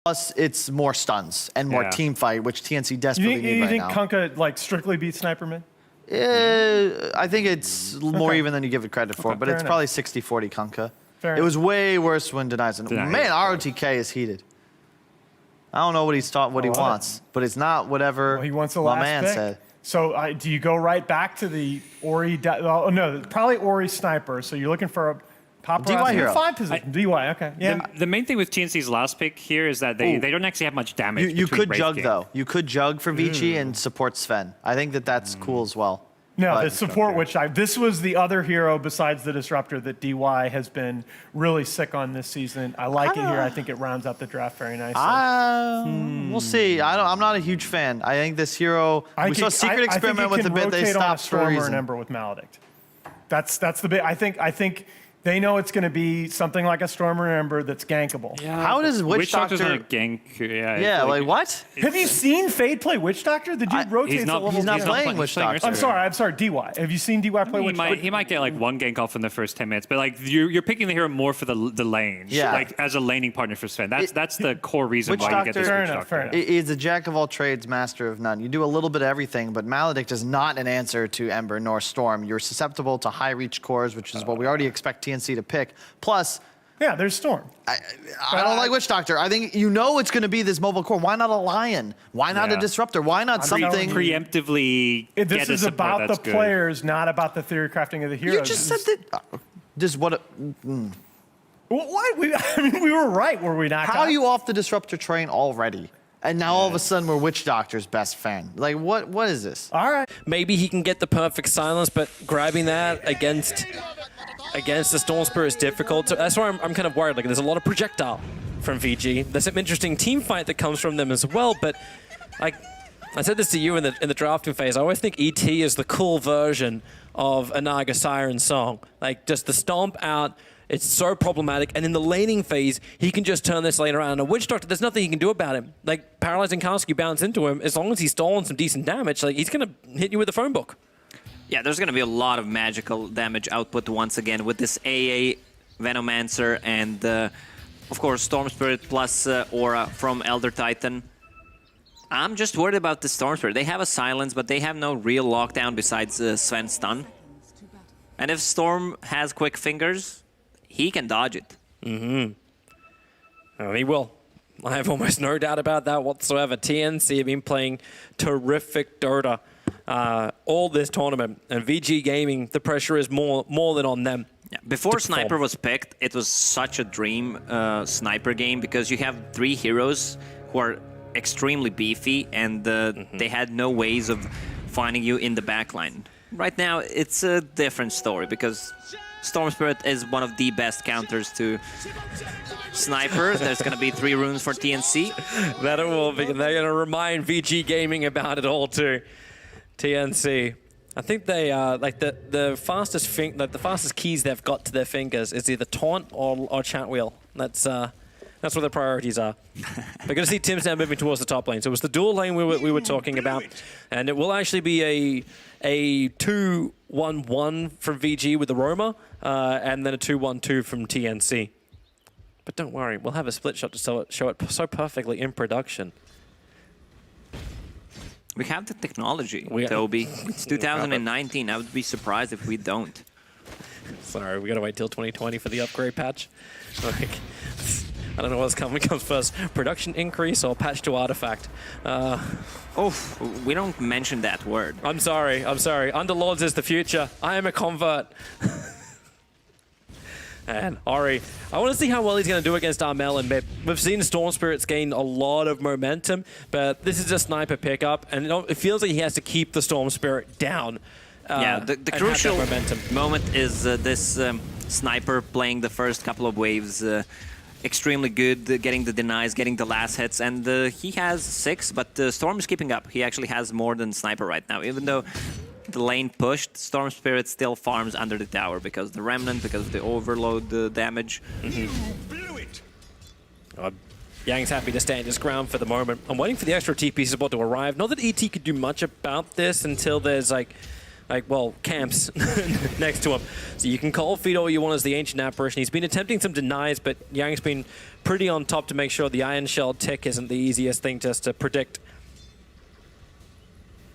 Plus, it's more stuns and more team fight, which TNC desperately need right now. You think Kunkka like strictly beats Sniper mid? I think it's more even than you give it credit for, but it's probably 60-40 Kunkka. It was way worse when Denies. Man, ROTK is heated. I don't know what he's taught, what he wants, but it's not whatever he wants a my last man pick. said. So do you go right back to the Ori? Oh no, probably Ori Sniper. So you're looking for a paparazzi hero. 5 position. DY, okay. Yeah. The main thing with TNC's last pick here is that they don't actually have much damage. You could jug game. though. You could jug for Vici and support Sven. I think that's cool as well. No, the support, this was the other hero besides the Disruptor that DY has been really sick on this season. I like it here. I think it rounds out the draft very nicely. We'll see. I'm not a huge fan. I think this hero, we saw Secret Experiment with the bit they stopped for a reason. Storm or an Ember with Maledict. That's the bit. I think they know it's going to be something like a Storm or an Ember that's gankable. Yeah, how does Witch Doctor not a gank? Yeah, like what? Have you seen Fade play Witch Doctor? The dude rotates he's not playing Witch Doctor. I'm sorry, DY. Have you seen DY play Witch Doctor? He might get like one gank off in the first 10 minutes, but like you're picking the hero more for the lane. Yeah. Like as a laning partner for Sven. That's the core reason Witch why you get this Fair Witch enough, Doctor. He's a jack of all trades, master of none. You do a little bit of everything, but Maledict is not an answer to Ember nor Storm. You're susceptible to high reach cores, which is what we already expect TNC to pick. Plus, yeah, there's Storm. I don't like Witch Doctor. I think it's going to be this mobile core. Why not a Lion? Why not a Disruptor? Why not something preemptively? This is about the players, not about the theory crafting of the heroes. You just said that. Just what? What? We were right, were we not? How are you off the Disruptor train already? And now all of a sudden we're Witch Doctor's best fan. Like what is this? All right. Maybe he can get the perfect silence, but grabbing that against the Storm Spirit is difficult. So that's why I'm kind of worried. Like, there's a lot of projectile from VG. There's some interesting team fight that comes from them as well. But like I said this to you in the drafting phase, I always think ET is the cool version of a Naga Siren song. Like, just the stomp out. It's so problematic. And in the laning phase, he can just turn this lane around. And a Witch Doctor, there's nothing he can do about him. Like, Paralyzing Karski bounce into him. As long as he's stolen some decent damage, like, he's going to hit you with a phone book. Yeah, there's going to be a lot of magical damage output once again with this AA Venomancer and, of course, Storm Spirit plus Aura from Elder Titan. I'm just worried about the Storm Spirit. They have a silence, but they have no real lockdown besides Sven's stun. And if Storm has quick fingers, he can dodge it. Oh, he will. I have almost no doubt about that whatsoever. TNC have been playing terrific Dota all this tournament, and VG Gaming, the pressure is more than on them. Yeah. Before Sniper was picked, it was such a dream Sniper game because you have 3 heroes who are extremely beefy and they had no ways of finding you in the backline. Right now, it's a different story because Storm Spirit is one of the best counters to Sniper. There's going to be 3 runes for TNC. That it will be. They're going to remind VG Gaming about it all too. TNC. I think they like the fastest keys they've got to their fingers is either taunt or chant wheel. That's what their priorities are. They're going to see Tim's now moving towards the top lane. So it was the dual lane we were talking about, and it will actually be a 2-1-1 from VG with the Roma, and then a 2-1-2 from TNC. But don't worry, we'll have a split shot to show it so perfectly in production. We have the technology, Toby. It's 2019. I would be surprised if we don't. Sorry, we gotta wait till 2020 for the upgrade patch. Like, I don't know what's comes first, production increase or patch to artifact. Oh, we don't mention that word. I'm sorry. Underlords is the future. I am a convert. And Ori, I want to see how well he's going to do against Armel and Mip. We've seen Storm Spirits gain a lot of momentum, but this is a sniper pickup, and it feels like he has to keep the Storm Spirit down. Yeah, the crucial moment is this sniper playing the first couple of waves extremely good, getting the denies, getting the last hits, and he has 6, but Storm is keeping up. He actually has more than Sniper right now, even though the lane pushed, Storm Spirit still farms under the tower because the Remnant, because of the overload damage. Yang's happy to stand his ground for the moment. I'm waiting for the extra TP support to arrive. Not that ET could do much about this until there's like camps next to him. So you can cold feed all you want as the Ancient Apparition. He's been attempting some denies, but Yang's been pretty on top to make sure the Iron Shell tick isn't the easiest thing just to predict.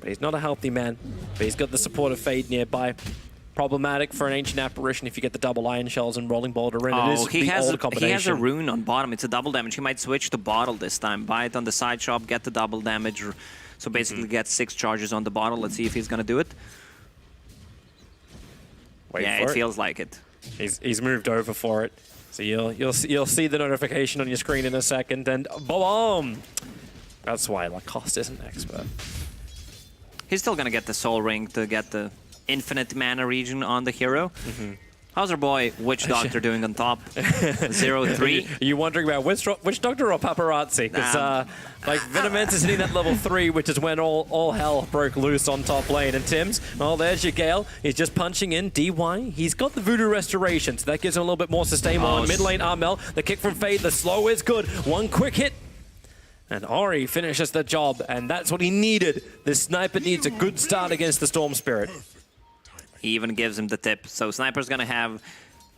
But he's not a healthy man, but he's got the support of Fade nearby. Problematic for an Ancient Apparition if you get the double Iron Shells and Rolling Boulder in. Oh, he has a rune rune on bottom. It's a double damage. He might switch to bottle this time. Buy it on the side shop, get the double damage. So basically get 6 charges on the bottle. Let's see if he's going to do it. It feels like it. He's moved over for it. So you'll see the notification on your screen in a second, and boom! That's why Lacoste is an expert. He's still going to get the Soul Ring to get the infinite mana region on the hero. How's our boy Witch Doctor doing on top? 0-3. Are you wondering about Witch Doctor or Paparazzi? Because Venomancer is hitting that level 3, which is when all hell broke loose on top lane. And Tim's, there's your Gale. He's just punching in. DY, he's got the Voodoo Restoration, so that gives him a little bit more sustain. On mid lane, Armel, the kick from Fade, the slow is good. One quick hit. And Ori finishes the job, and that's what he needed. This sniper needs a good start against the Storm Spirit. He even gives him the tip. So Sniper's going to have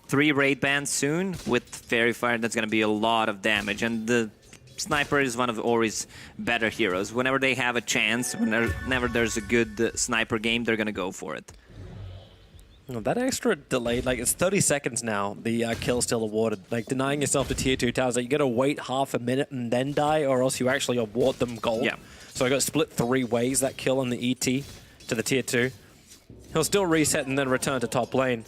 3 raid bans soon with Fairy Fire. That's going to be a lot of damage. And the Sniper is one of Ori's better heroes. Whenever they have a chance, whenever there's a good Sniper game, they're going to go for it. Well, that extra delay, it's 30 seconds now, the kill still awarded. Denying yourself to tier 2 towers, you got to wait half a minute and then die, or else you actually award them gold. Yeah. So I got split 3 ways, that kill on the ET to the tier 2. He'll still reset and then return to top lane.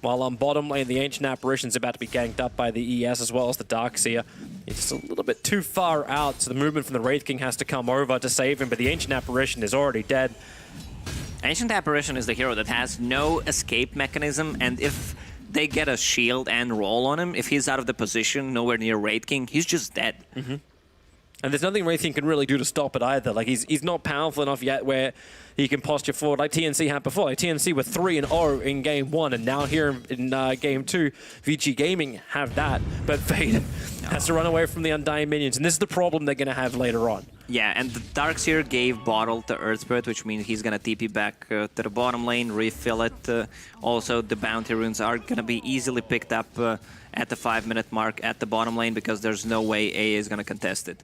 While on bottom lane, the Ancient Apparition's about to be ganked up by the ES as well as the Darkseer. He's just a little bit too far out, so the movement from the Wraith King has to come over to save him, but the Ancient Apparition is already dead. Ancient Apparition is the hero that has no escape mechanism, and if they get a shield and roll on him, if he's out of the position, nowhere near Wraith King, he's just dead. And there's nothing Wraith King can really do to stop it either. He's not powerful enough yet where he can posture forward like TNC had before. TNC were 3-0 in Game 1, and now here in Game 2, VG Gaming have that. But Fade has to run away from the Undying Minions, and this is the problem they're going to have later on. Yeah, and the Darkseer gave Bottle to Earth Spirit, which means he's going to TP back to the bottom lane, refill it. Also, the Bounty Runes are going to be easily picked up at the 5-minute mark at the bottom lane because there's no way AA is going to contest it.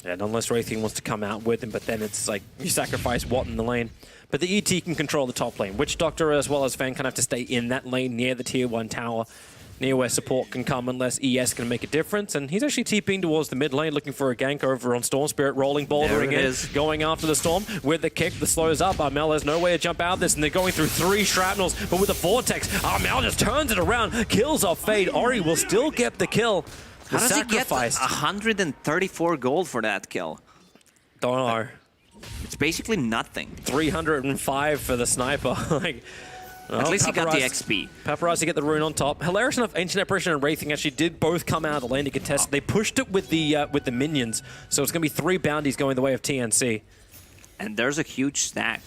And unless Wraith King wants to come out with him, but then it's you sacrifice what in the lane. But the ET can control the top lane. Witch Doctor as well as Fan kind of have to stay in that lane near the tier 1 tower, near where support can come unless ES can make a difference. And he's actually TPing towards the mid lane, looking for a gank over on Storm Spirit, rolling Boulder again, going after the Storm with the kick, the slows up. Armel has no way to jump out of this, and they're going through 3 shrapnels, but with the Vortex, Armel just turns it around, kills off Fade. Ori will still get the kill. How does he get 134 gold for that kill? Don't know. It's basically nothing. 305 for the sniper. At least he got the XP. Paparazzi get the rune on top. Hilarious enough, Ancient Apparition and Wraith King actually did both come out of the lane to contest. They pushed it with the minions, so it's going to be 3 bounties going the way of TNC. And there's a huge stack,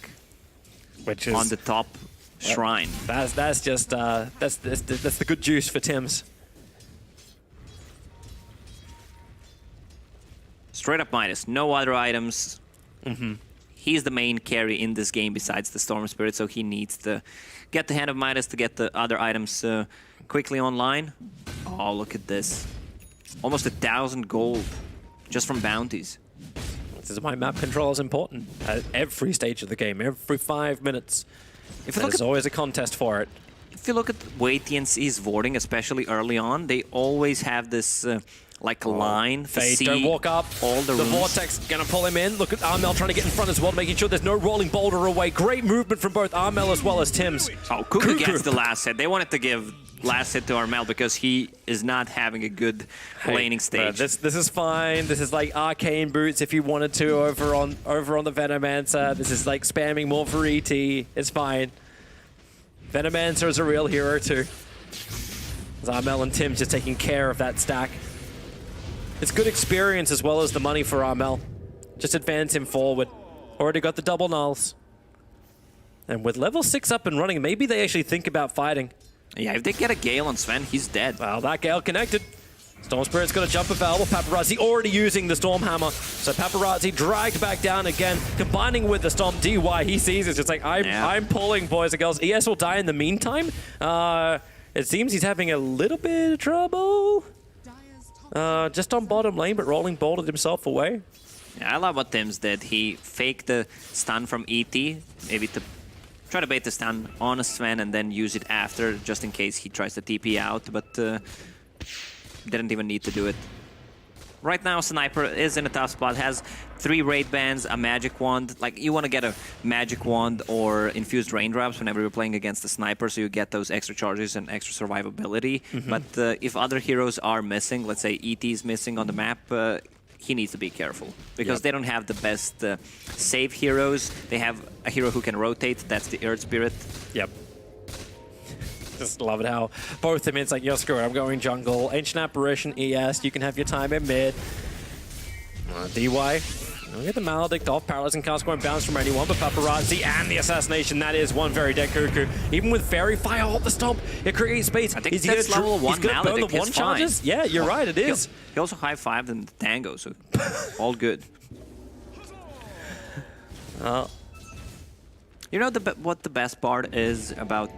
which is on the top shrine. That's just that's the good juice for Tim's. Straight up Midas, no other items. He's the main carry in this game besides the Storm Spirit, so he needs to get the Hand of Midas to get the other items quickly online. Oh, look at this. Almost 1,000 gold just from bounties. This is why map control is important at every stage of the game, every 5 minutes. There's always a contest for it. If you look at the way TNC is voting, especially early on, they always have this line. Fade, don't walk up. All the Vortex gonna pull him in. Look at Armel trying to get in front as well, making sure there's no rolling boulder away. Great movement from both Armel as well as Tim's. Oh, Kuku gets the last hit. They wanted to give last hit to Armel because he is not having a good laning stage. This is fine. This is like arcane boots if you wanted to over on the Venomancer. This is like spamming more for ET. It's fine. Venomancer is a real hero too. As Armel and Tim just taking care of that stack. It's good experience as well as the money for Armel. Just advance him forward. Already got the double nulls. And with level 6 up and running, maybe they actually think about fighting. Yeah, if they get a Gale on Sven, he's dead. Well, that Gale connected. Storm Spirit's got to jump available. Paparazzi already using the Storm Hammer. So Paparazzi dragged back down again, combining with the Storm. DY, he sees it's just like, I'm pulling, boys and girls. ES will die in the meantime. It seems he's having a little bit of trouble. Just on bottom lane, but rolling bolted himself away. Yeah, I love what Tim's did. He faked the stun from ET, maybe to try to bait the stun on a Sven and then use it after, just in case he tries to TP out, but didn't even need to do it. Right now, Sniper is in a tough spot, has 3 raid bans, a magic wand. Like, you want to get a magic wand or infused raindrops whenever you're playing against the Sniper, so you get those extra charges and extra survivability. But if other heroes are missing, let's say ET is missing on the map, he needs to be careful, because they don't have the best save heroes. They have a hero who can rotate, that's the Earth Spirit. Yep. Just love it how both of them, it's like, yo, screw it, I'm going jungle. Ancient Apparition, ES, you can have your time in mid. DY, we'll get the Maledict off. Paralyzing cast going bounce from anyone, but Paparazzi and the Assassination, that is one very dead Cuckoo. Even with Fairy Fire off the stomp, it creates space. I think that's level 1 burn the Maledict, one charges? Yeah, you're right, it is. He also high-fived in the Tango, so all good. You know what the best part is about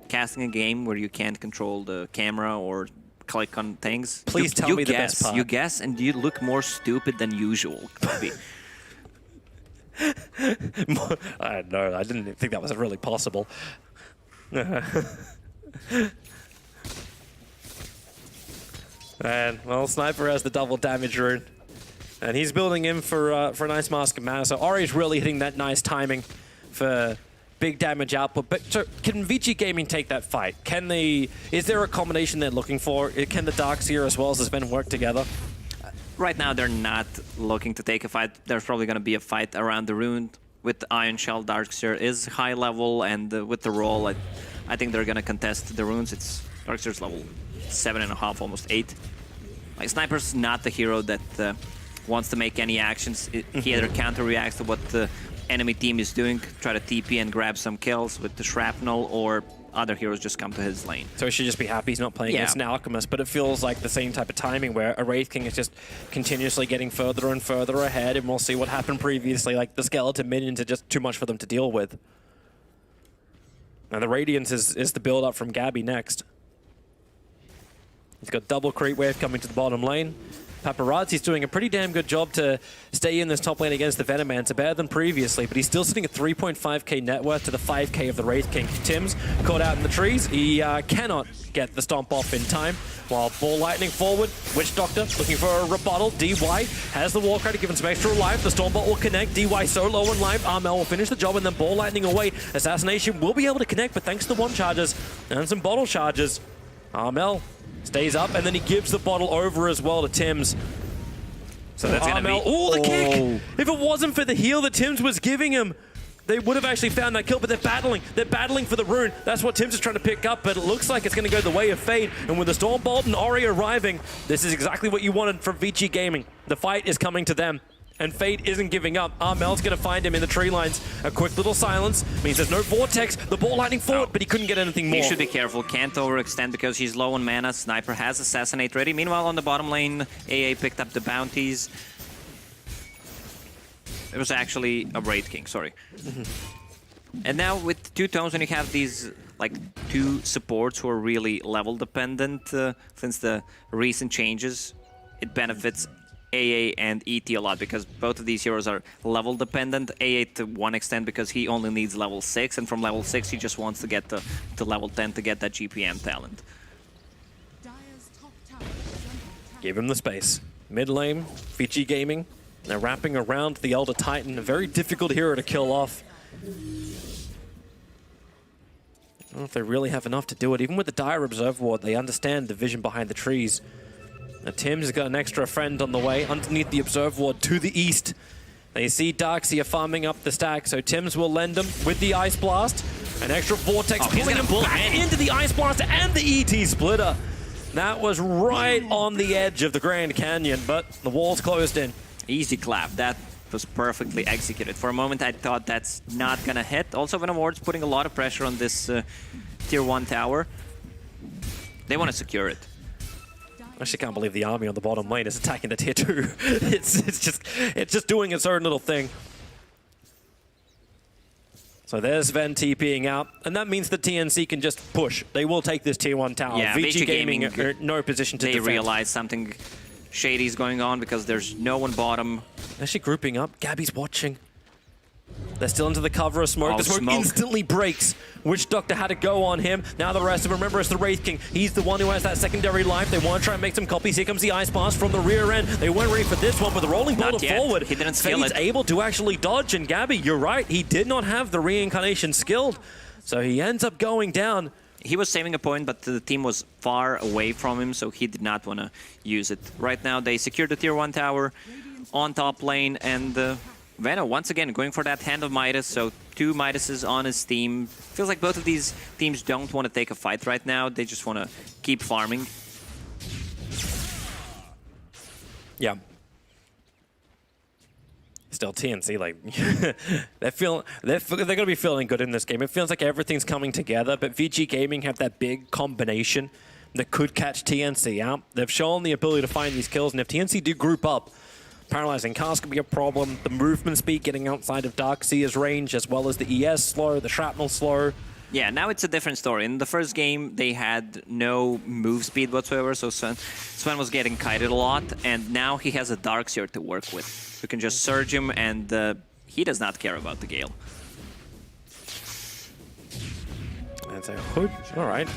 casting a game where you can't control the camera or click on things? Please tell me the best part. You guess, and you look more stupid than usual, Kobe. I know, I didn't think that was really possible. And, well, Sniper has the double damage rune. And he's building in for a nice Mask of Mana. So Ori's really hitting that nice timing for big damage output. But so can VG Gaming take that fight? Is there a combination they're looking for? Can the Darkseer as well as the Sven work together? Right now, they're not looking to take a fight. There's probably going to be a fight around the rune. With the Iron Shell, Darkseer is high level, and with the roll, I think they're going to contest the runes. Darkseer's level 7.5, almost 8. Like, Sniper's not the hero that wants to make any actions. He either counter-reacts to what the enemy team is doing, try to TP and grab some kills with the Shrapnel, or other heroes just come to his lane. So he should just be happy he's not playing against an Alchemist, but it feels like the same type of timing where a Wraith King is just continuously getting further and further ahead, and we'll see what happened previously. Like, the skeleton minions are just too much for them to deal with. And the Radiance is the build-up from Gabby next. He's got double creep wave coming to the bottom lane. Paparazzi's doing a pretty damn good job to stay in this top lane against the Venomancer, better than previously, but he's still sitting at 3.5k net worth to the 5k of the Wraith King. Tim's caught out in the trees. He cannot get the stomp off in time, while Ball Lightning forward. Witch Doctor looking for a rebuttal. DY has the War Credit, given some extra life. The Stormbot will connect. DY so low in life. Armel will finish the job, and then Ball Lightning away. Assassination will be able to connect, but thanks to the one charges and some bottle charges, Armel stays up, and then he gives the bottle over as well to Tims. So that's gonna be... Oh, the kick! If it wasn't for the heal that Tims was giving him, they would have actually found that kill, but they're battling. They're battling for the rune. That's what Tims is trying to pick up, but it looks like it's going to go the way of Fade. And with the Stormbolt and Ori arriving, this is exactly what you wanted from VG Gaming. The fight is coming to them, and Fade isn't giving up. Armel's going to find him in the tree lines. A quick little silence means there's no Vortex. The Ball Lightning forward, but he couldn't get anything more. He should be careful. Can't overextend because he's low on mana. Sniper has Assassinate ready. Meanwhile, on the bottom lane, AA picked up the bounties. It was actually a Wraith King, sorry. And now with two tones, when you have these like two supports who are really level dependent, since the recent changes, it benefits AA and ET a lot, because both of these heroes are level dependent. AA to one extent because he only needs level 6, and from level 6 he just wants to get to level 10 to get that GPM talent. Give him the space. Mid lane, VG Gaming. They're wrapping around the Elder Titan, a very difficult hero to kill off. I don't know if they really have enough to do it. Even with the Dire Observer Ward, they understand the vision behind the trees. Now, Tim's got an extra friend on the way underneath the Observer Ward to the east. They see Darkseer farming up the stack, so Tim's will lend them with the Ice Blast. An extra Vortex pulling him back into the Ice Blaster and the ET Splitter. That was right on the edge of the Grand Canyon, but the wall's closed in. Easy clap. That was perfectly executed. For a moment, I thought that's not gonna hit. Also, Venomward's putting a lot of pressure on this tier 1 tower. They want to secure it. I actually can't believe the army on the bottom lane is attacking the tier 2. it's just doing its own little thing. So there's Ven TPing out, and that means the TNC can just push. They will take this tier 1 tower. Yeah, VG Gaming are no position to defend. They realize something shady is going on because there's no one bottom. Actually grouping up. Gabby's watching. They're still into the cover of smoke. Oh, The smoke instantly breaks. Witch Doctor had to go on him. Now the rest of them, remember, it's the Wraith King. He's the one who has that secondary life. They want to try and make some copies. Here comes the Ice Blast from the rear end. They weren't ready for this one, but the rolling boulder forward. He didn't skill Fade's it. able to actually dodge, and Gabby, you're right, he did not have the reincarnation skilled. So he ends up going down. He was saving a point, but the team was far away from him, so he did not want to use it. Right now, they secured the tier 1 tower on top lane, and Veno once again going for that Hand of Midas, so 2 Midases on his team. Feels like both of these teams don't want to take a fight right now. They just want to keep farming. Yeah. Still, TNC, like, they're going to be feeling good in this game. It feels like everything's coming together, but VG Gaming have that big combination that could catch TNC out. They've shown the ability to find these kills, and if TNC do group up, Paralyzing Cast could be a problem. The movement speed getting outside of Darkseer's range, as well as the ES slow, the Shrapnel slow. Yeah, now it's a different story. In the first game, they had no move speed whatsoever, so Sven was getting kited a lot, and now he has a Darkseer to work with. You can just surge him, and he does not care about the Gale. That's a hood. All right.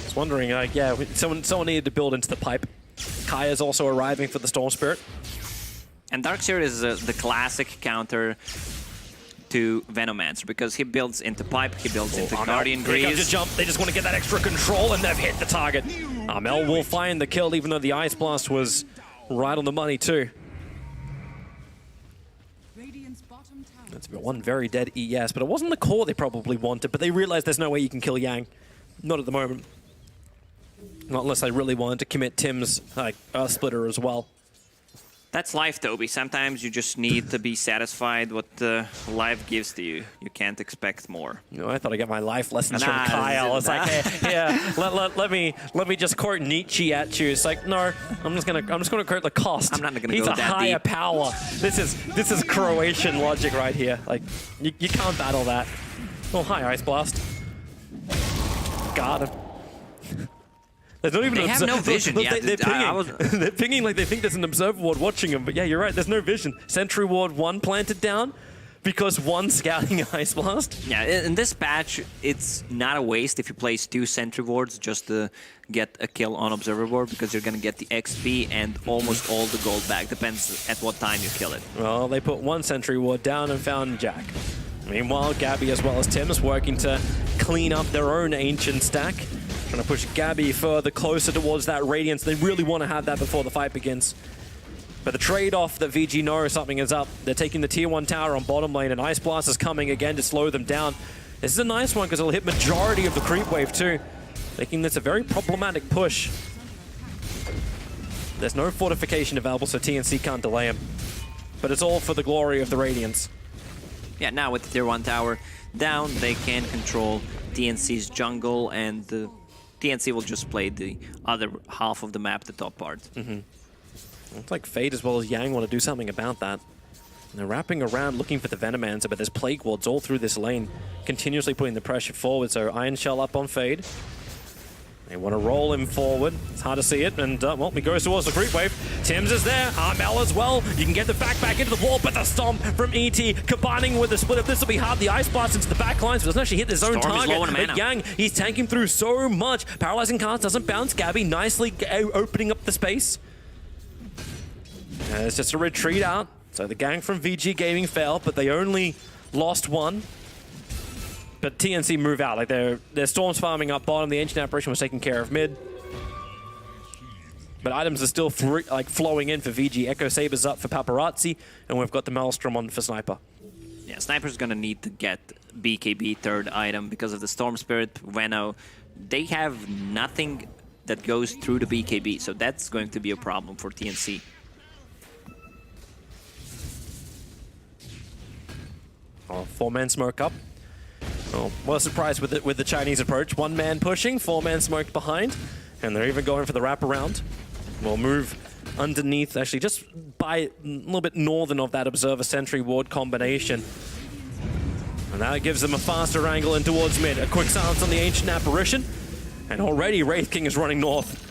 Just wondering, yeah, someone needed to build into the pipe. Kaya's also arriving for the Storm Spirit. And Darkseer is the classic counter to Venomancer because he builds into pipe, he builds into Guardian Grease. Here comes a jump. They just want to get that extra control, and they've hit the target. Amel will find the kill, even though the Ice Blast was right on the money too. That's one very dead ES, but it wasn't the core they probably wanted, but they realized there's no way you can kill Yang. Not at the moment. Not unless they really wanted to commit Tim's Earth Splitter as well. That's life, Toby. Sometimes you just need to be satisfied what life gives to you. You can't expect more. You know, I thought I got my life lessons from Kyle. It's like, hey, yeah, let me just quote Nietzsche at you. It's like, no, I'm just gonna quote Lacoste. I'm not gonna He's go a that higher deep. power. This is Croatian logic right here. Like, you can't battle that. Oh, hi, Ice Blast. Got him. There's not even They an have no vision. They're Yeah, pinging. They're pinging like they think there's an observer ward watching them. But yeah, you're right. There's no vision. Sentry ward 1 planted down because 1 scouting Ice Blast. Yeah, in this patch, it's not a waste if you place 2 sentry wards just to get a kill on observer ward because you're gonna get the XP and almost all the gold back. Depends at what time you kill it. Well, they put 1 sentry ward down and found Jack. Meanwhile, Gabby as well as Tim is working to clean up their own ancient stack. Trying to push Gabby further closer towards that Radiance. They really want to have that before the fight begins. But the trade-off that VG knows something is up. They're taking the tier 1 tower on bottom lane, and Ice Blast is coming again to slow them down. This is a nice one because it'll hit majority of the creep wave too, making this a very problematic push. There's no fortification available, so TNC can't delay him. But it's all for the glory of the Radiance. Yeah, now with the tier 1 tower down, they can control TNC's jungle, and TNC will just play the other half of the map, the top part. Looks like Fade as well as Yang want to do something about that. And they're wrapping around looking for the Venomancer, but there's Plague Wards all through this lane, continuously putting the pressure forward. So Iron Shell up on Fade. They want to roll him forward. It's hard to see it, and well, he goes towards the creep wave. Tims is there, Armel as well. You can get the back into the wall, but the Stomp from ET combining with the split up. This will be hard. The Ice Blast into the back lines, but doesn't actually hit his own Storm is low on target. mana. But Yang, he's tanking through so much. Paralyzing Cast doesn't bounce. Gabby nicely opening up the space. It's just a retreat out. So the gang from VG Gaming failed, but they only lost 1. But TNC move out. Like their Storm's farming up bottom. The Ancient Apparition was taking care of mid. But items are still flowing in for VG. Echo Saber's up for Paparazzi, and we've got the Maelstrom on for Sniper. Yeah, Sniper's gonna need to get BKB 3rd item because of the Storm Spirit, Veno. They have nothing that goes through the BKB, so that's going to be a problem for TNC. Oh, 4-man smoke up. Oh, well, surprised with the Chinese approach. 1 man pushing, 4-man smoked behind. And they're even going for the wraparound. We'll move underneath, actually just by a little bit northern of that Observer Sentry Ward combination. And that gives them a faster angle in towards mid. A quick silence on the Ancient Apparition. And already Wraith King is running north.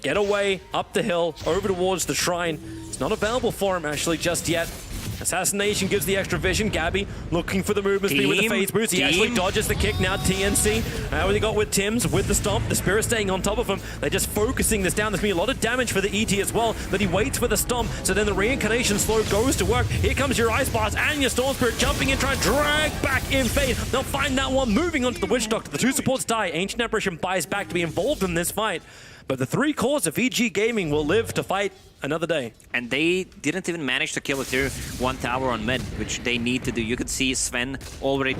Get away, up the hill, over towards the shrine. It's not available for him actually just yet. Assassination gives the extra vision. Gabby looking for the movement speed with the phase boost. He actually dodges the kick now. TNC. What they got with Tim's with the stomp. The Spirit staying on top of him. They're just focusing this down. There's going to be a lot of damage for the ET as well. But he waits for the stomp. So then the reincarnation slow goes to work. Here comes your Ice Blast and your Storm Spirit jumping in, trying to drag back in Fade. They'll find that one moving onto the Witch Doctor. The two supports die. Ancient Apparition buys back to be involved in this fight. But the three cores of VG Gaming will live to fight another day. And they didn't even manage to kill a tier 1 tower on mid, which they need to do. You could see Sven already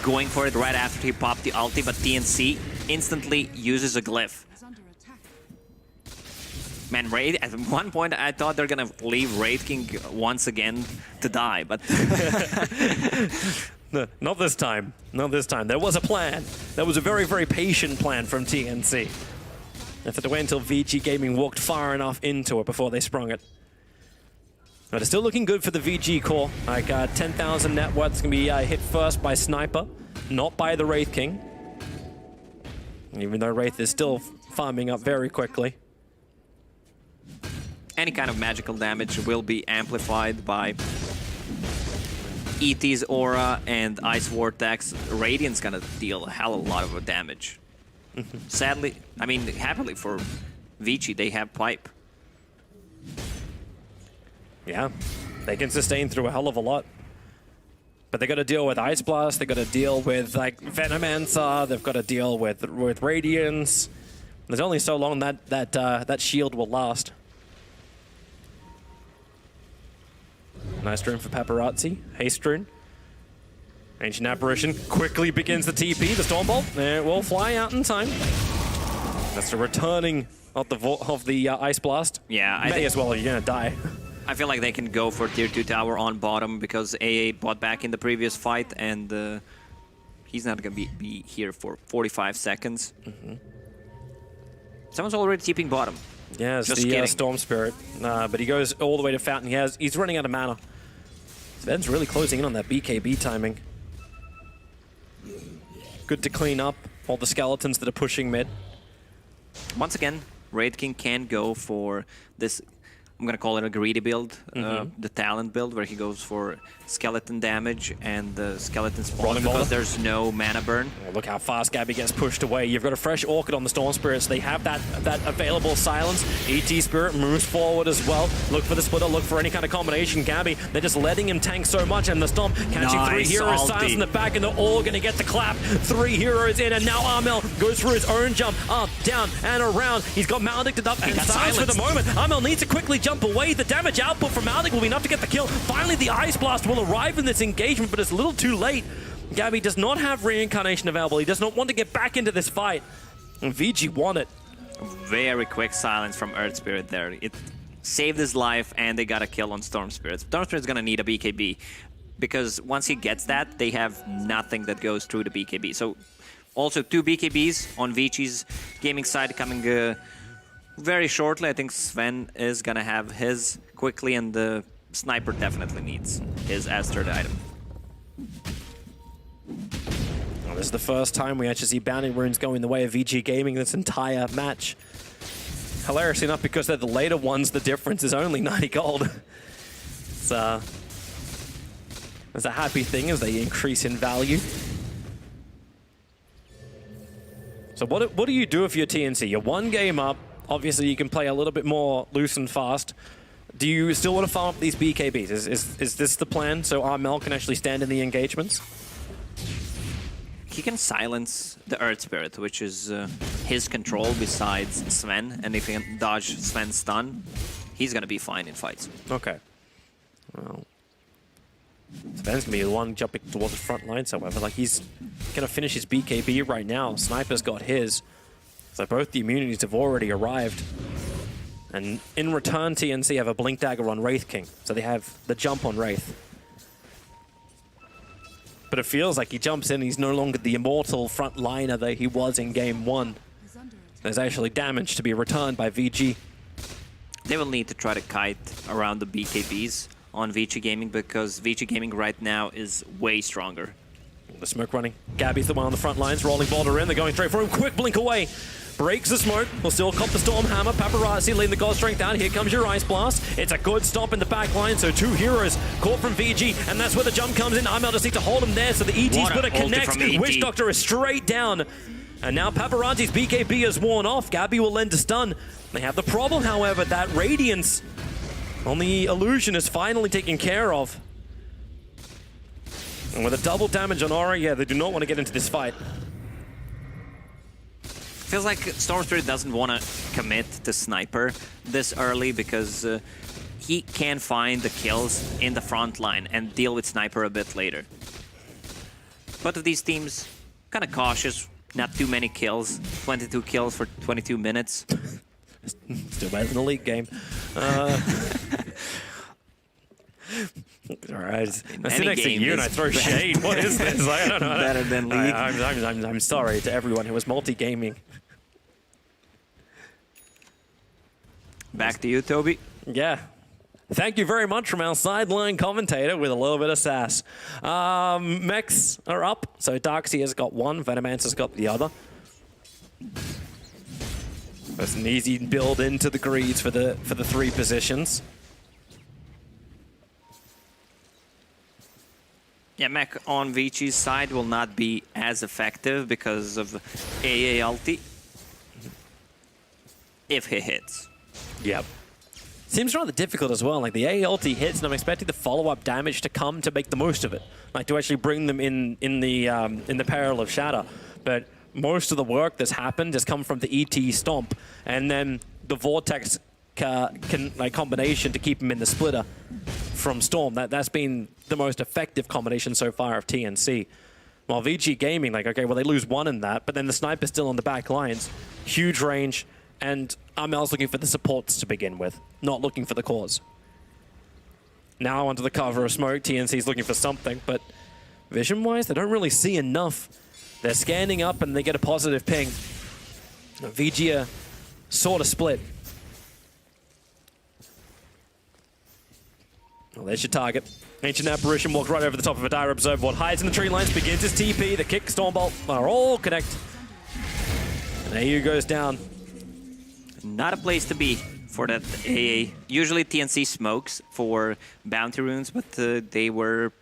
going for it right after he popped the ulti, but TNC instantly uses a glyph. Man, Raid, at one point I thought they're gonna leave Wraith King once again to die, but... No, not this time. Not this time. There was a plan. There was a very, very patient plan from TNC. They had to wait until VG Gaming walked far enough into it before they sprung it. But it's still looking good for the VG core. Like 10,000 net worth is going to be hit first by Sniper, not by the Wraith King. Even though Wraith is still farming up very quickly. Any kind of magical damage will be amplified by ET's aura and Ice Vortex. Radiant's gonna deal a hell of a lot of damage. Sadly, I mean, happily for Vici, they have Pipe. Yeah, they can sustain through a hell of a lot. But they got to deal with Ice Blast, they got to deal with like Venomancer, they've got to deal with Radiance. There's only so long that shield will last. Nice rune for Paparazzi, Haste rune. Ancient Apparition quickly begins the TP, the Stormbolt. It will fly out in time. That's the returning of the Ice Blast. Yeah, I May as well, you're gonna die. I feel like they can go for tier 2 tower on bottom because AA bought back in the previous fight and he's not gonna be here for 45 seconds. Someone's already TPing bottom. Yeah, it's the Storm Spirit, but he goes all the way to Fountain. He's running out of mana. Sven's really closing in on that BKB timing. Good to clean up all the skeletons that are pushing mid. Once again, Wraith King can go for this, I'm gonna call it a greedy build, the talent build, where he goes for skeleton damage and the skeleton spawn because there's no mana burn. Oh, look how fast Gabby gets pushed away. You've got a fresh Orchid on the Storm Spirits. They have that available silence. ET Spirit moves forward as well. Look for the splitter, look for any kind of combination. Gabby, they're just letting him tank so much, and the Stomp catching three heroes, silence in the back, and they're all gonna get the clap. 3 heroes in, and now Armel goes through his own jump, up, down, and around. He's got Maledicted up and silence for the moment. Armel needs to quickly jump away. The damage output from Maledict will be enough to get the kill. Finally, the Ice Blast will arrive in this engagement, but it's a little too late. Gabby does not have Reincarnation available. He does not want to get back into this fight. And VG won it. Very quick silence from Earth Spirit there. It saved his life, and they got a kill on Storm Spirit. Storm Spirit's gonna need a BKB, because once he gets that, they have nothing that goes through the BKB. So, also 2 BKBs on Vici's gaming side coming very shortly. I think Sven is gonna have his quickly, and the Sniper definitely needs his as third item. Well, this is the first time we actually see Bounty Runes going the way of VG Gaming this entire match. Hilarious enough, because they're the later ones, the difference is only 90 gold. It's a happy thing as they increase in value. So what do you do if you're TNC? You're 1 game up. Obviously, you can play a little bit more loose and fast. Do you still want to farm up these BKBs? Is this the plan so Armel can actually stand in the engagements? He can silence the Earth Spirit, which is his control besides Sven, and if he can dodge Sven's stun, he's gonna be fine in fights. Okay. Well, Sven's gonna be the one jumping towards the front lines, however. Like, he's gonna finish his BKB right now. Sniper's got his. So both the immunities have already arrived. And in return, TNC have a Blink Dagger on Wraith King. So they have the jump on Wraith. But it feels like he jumps in, he's no longer the immortal frontliner that he was in game 1. There's actually damage to be returned by VG. They will need to try to kite around the BKBs on VG Gaming because VG Gaming right now is way stronger. The smoke running. Gabby's the one on the front lines, rolling Boulder in. They're going straight for him. Quick blink away. Breaks the smoke. Will still cop the Storm Hammer. Paparazzi leading the God Strength out. Here comes your Ice Blast. It's a good stop in the back line. So 2 heroes caught from VG. And that's where the jump comes in. Amel just need to hold him there. So the ET splitter connects. Witch Doctor is straight down. And now Paparazzi's BKB is worn off. Gabby will lend a stun. They have the problem, however, that Radiance on the Illusion is finally taken care of. And with a double damage on Aura, yeah, they do not want to get into this fight. Feels like Storm Spirit doesn't want to commit to Sniper this early because he can find the kills in the front line and deal with Sniper a bit later. Both of these teams kind of cautious, not too many kills, 22 kills for 22 minutes. Still better than the league game. All right, I sit next to you and I throw shade. What is this? I don't know. Better than league. I'm sorry to everyone who was multi-gaming. Back to you, Toby. Yeah. Thank you very much from our sideline commentator with a little bit of sass. Mechs are up. So Darkseer has got one, Venomancer's got the other. That's an easy build into the greeds for the 3 positions. Yeah, Mech on VG's side will not be as effective because of AA ulti. If he hits. Yep. Seems rather difficult as well. Like the AA ulti hits, and I'm expecting the follow-up damage to come to make the most of it. Like to actually bring them in the peril of shatter. But most of the work that's happened has come from the ET stomp, and then the Vortex combination to keep him in the splitter from Storm. That's been the most effective combination so far of TNC. While VG Gaming, like, okay, well, they lose 1 in that, but then the Sniper's still on the back lines. Huge range, and Amel's looking for the supports to begin with, not looking for the cores. Now under the cover of smoke, TNC's looking for something, but vision-wise, they don't really see enough. They're scanning up and they get a positive ping. VG are sort of split. Well, there's your target. Ancient Apparition walked right over the top of a Dire Observer. Hides in the tree lines, begins his TP. The kick, Stormbolt are all connect. And AU goes down. Not a place to be for that AA. Usually TNC smokes for bounty runes, but they were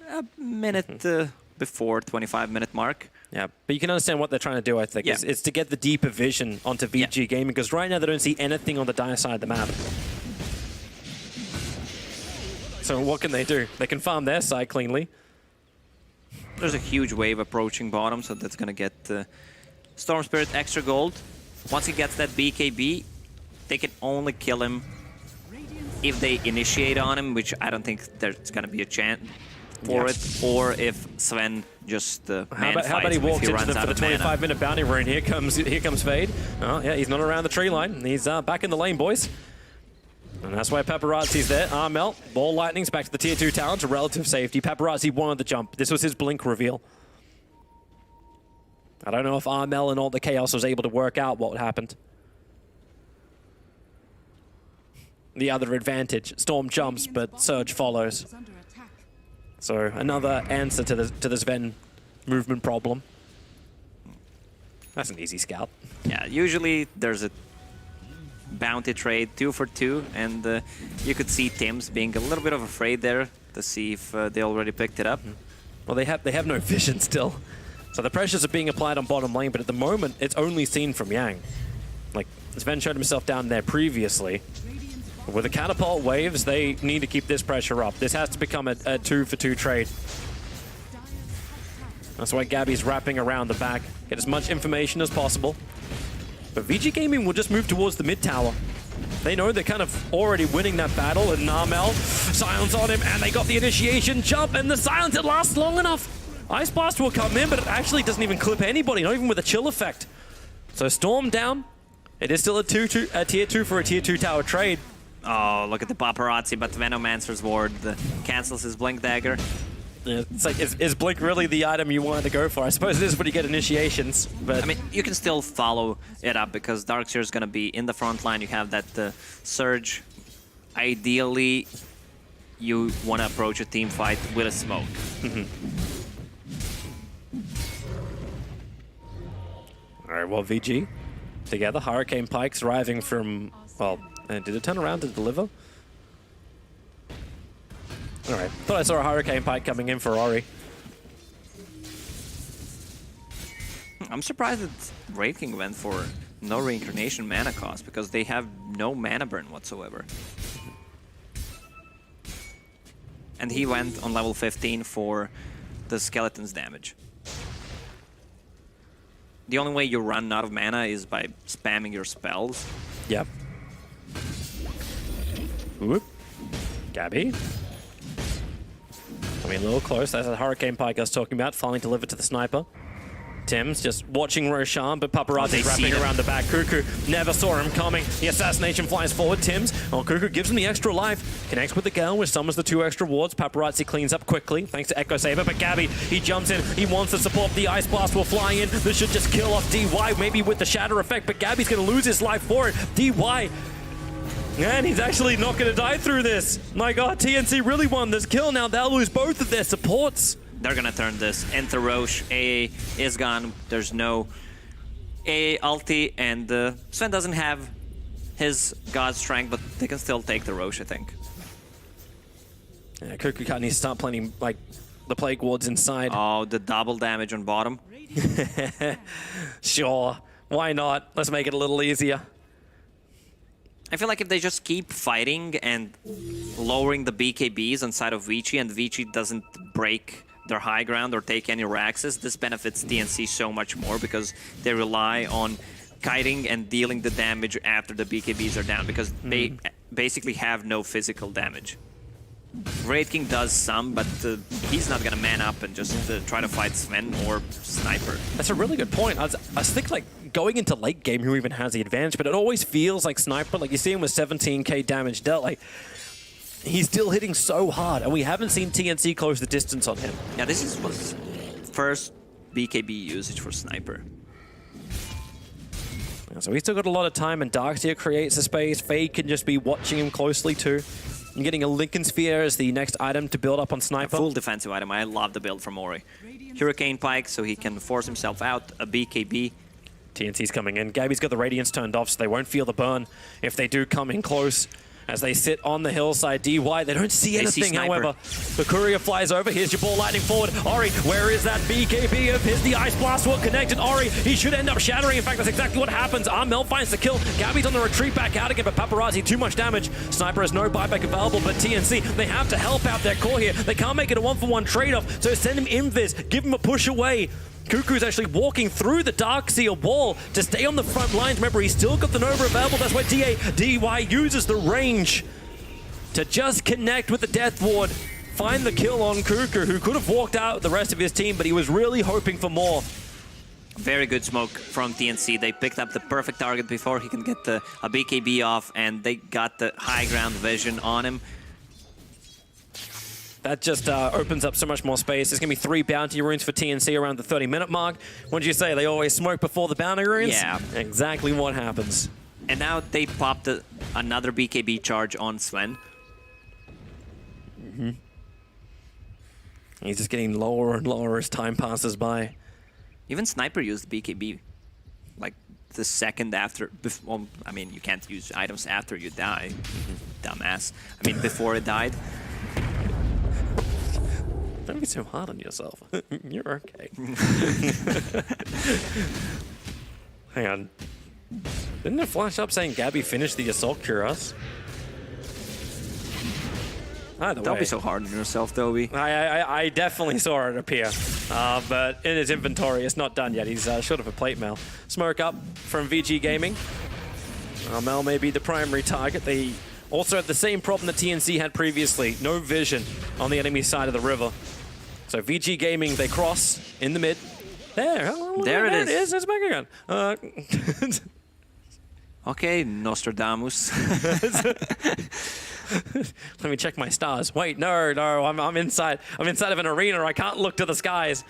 a minute before 25-minute mark. Yeah, but you can understand what they're trying to do, I think. Yeah. It's to get the deeper vision onto VG Gaming, because right now they don't see anything on the Dire side of the map. So what can they do? They can farm their side cleanly. There's a huge wave approaching bottom, so that's going to get Storm Spirit extra gold. Once he gets that BKB, they can only kill him if they initiate on him, which I don't think there's going to be a chance for it, or if Sven just how about he walks into them for the 25-minute bounty rune? Here comes Fade. Oh yeah, he's not around the tree line. He's back in the lane, boys. And that's why Paparazzi's there. Armel, Ball Lightning's back to the tier 2 tower to relative safety. Paparazzi wanted the jump. This was his blink reveal. I don't know if Armel and all the chaos was able to work out what happened. The other advantage, Storm jumps, but Surge follows. So another answer to this Ven movement problem. That's an easy scout. Yeah, usually there's a bounty trade 2 for 2, and you could see Tim's being a little bit of afraid there to see if they already picked it up. Well, they have no vision still, so the pressures are being applied on bottom lane. But at the moment, it's only seen from Yang. Like Sven showed himself down there previously. With the catapult waves, they need to keep this pressure up. This has to become a 2 for 2 trade. That's why Gabby's wrapping around the back. Get as much information as possible. But VG Gaming will just move towards the mid tower. They know they're kind of already winning that battle, and Narmel, silence on him, and they got the initiation jump, and the silence, it lasts long enough. Ice Blast will come in, but it actually doesn't even clip anybody, not even with a chill effect. So Storm down. It is still a tier 2 for a tier 2 tower trade. Oh, look at the paparazzi, but Venomancer's ward cancels his Blink Dagger. Yeah, it's like, is Blink really the item you wanted to go for? I suppose it is when you get initiations, but... I mean, you can still follow it up because Darkseer is going to be in the front line. You have that Surge. Ideally, you want to approach a team fight with a smoke. All right, well, VG together. Hurricane Pike's arriving from, well, did it turn around to deliver? All right, thought I saw a Hurricane Pike coming in for Ori. I'm surprised that Wraith King went for no reincarnation mana cost because they have no mana burn whatsoever. And he went on level 15 for the skeleton's damage. The only way you run out of mana is by spamming your spells. Yep. Whoop. Gabby. I mean, a little close. That's a Hurricane Pike I was talking about, finally delivered to the sniper. Tim's just watching Roshan, but Paparazzi's wrapping around the back. Cuckoo never saw him coming. The assassination flies forward. Tim's, well, Cuckoo gives him the extra life. Connects with the Gale, which summons the 2 extra wards. Paparazzi cleans up quickly, thanks to Echo Saber. But Gabby, he jumps in. He wants to support. The Ice Blast will fly in. This should just kill off DY, maybe with the Shatter effect. But Gabby's going to lose his life for it. DY, and he's actually not going to die through this. My God, TNC really won this kill. Now they'll lose both of their supports. They're gonna turn this into Roche. AA is gone. There's no AA ulti, and Sven doesn't have his God Strength, but they can still take the Roche, I think. Yeah, Cuckoo Cat needs to start playing like the Plague Wards inside. Oh, the double damage on bottom. Sure, why not? Let's make it a little easier. I feel like if they just keep fighting and lowering the BKBs on side of Vici, and Vici doesn't break their high ground or take any Raxes, this benefits TNC so much more because they rely on kiting and dealing the damage after the BKBs are down because they basically have no physical damage. Wraith King does some, but he's not gonna man up and just try to fight Sven or Sniper. That's a really good point. I think like going into late game, who even has the advantage, but it always feels like Sniper, like you see him with 17k damage dealt, like he's still hitting so hard, and we haven't seen TNC close the distance on him. Yeah, this was first BKB usage for Sniper. So he's still got a lot of time, and Darkseer creates a space. Fade can just be watching him closely too. And getting a Lincoln Sphere as the next item to build up on Sniper. A full defensive item. I love the build from Ori. Hurricane Pike, so he can force himself out. A BKB. TNC's coming in. Gabby's got the Radiance turned off, so they won't feel the burn if they do come in close. As they sit on the hillside, DY, they don't see anything, however. The courier flies over. Here's your ball lightning forward. Ori, where is that BKB of his? The Ice Blast will connected. Ori, he should end up shattering. In fact, that's exactly what happens. Armel finds the kill. Gabby's on the retreat back out again, but Paparazzi, too much damage. Sniper has no buyback available, but TNC, they have to help out their core here. They can't make it a 1-for-1 trade-off, so send him invis. Give him a push away. Cuckoo's actually walking through the Darkseer wall to stay on the front lines. Remember, he's still got the Nova available. That's why DY uses the range to just connect with the Death Ward. Find the kill on Cuckoo, who could have walked out with the rest of his team, but he was really hoping for more. Very good smoke from TNC. They picked up the perfect target before he can get a BKB off, and they got the high ground vision on him. That just opens up so much more space. There's going to be 3 bounty runes for TNC around the 30-minute mark. What did you say? They always smoke before the bounty runes? Yeah. Exactly what happens. And now they popped another BKB charge on Sven. He's just getting lower and lower as time passes by. Even Sniper used BKB like the second after. Well, I mean, you can't use items after you die, dumbass. I mean, before it died. Don't be so hard on yourself. You're okay. Hang on. Didn't it flash up saying Gabby finished the Assault Cuirass? Don't be so hard on yourself, Toby. I definitely saw it appear, but in his inventory, it's not done yet. He's short of a plate mail. Smoke up from VG Gaming. Mel may be the primary target. They also have the same problem that TNC had previously. No vision on the enemy side of the river. So VG Gaming, they cross in the mid. There it is. It's back again. Okay, Nostradamus. Let me check my stars. Wait, no, I'm inside. I'm inside of an arena. I can't look to the skies.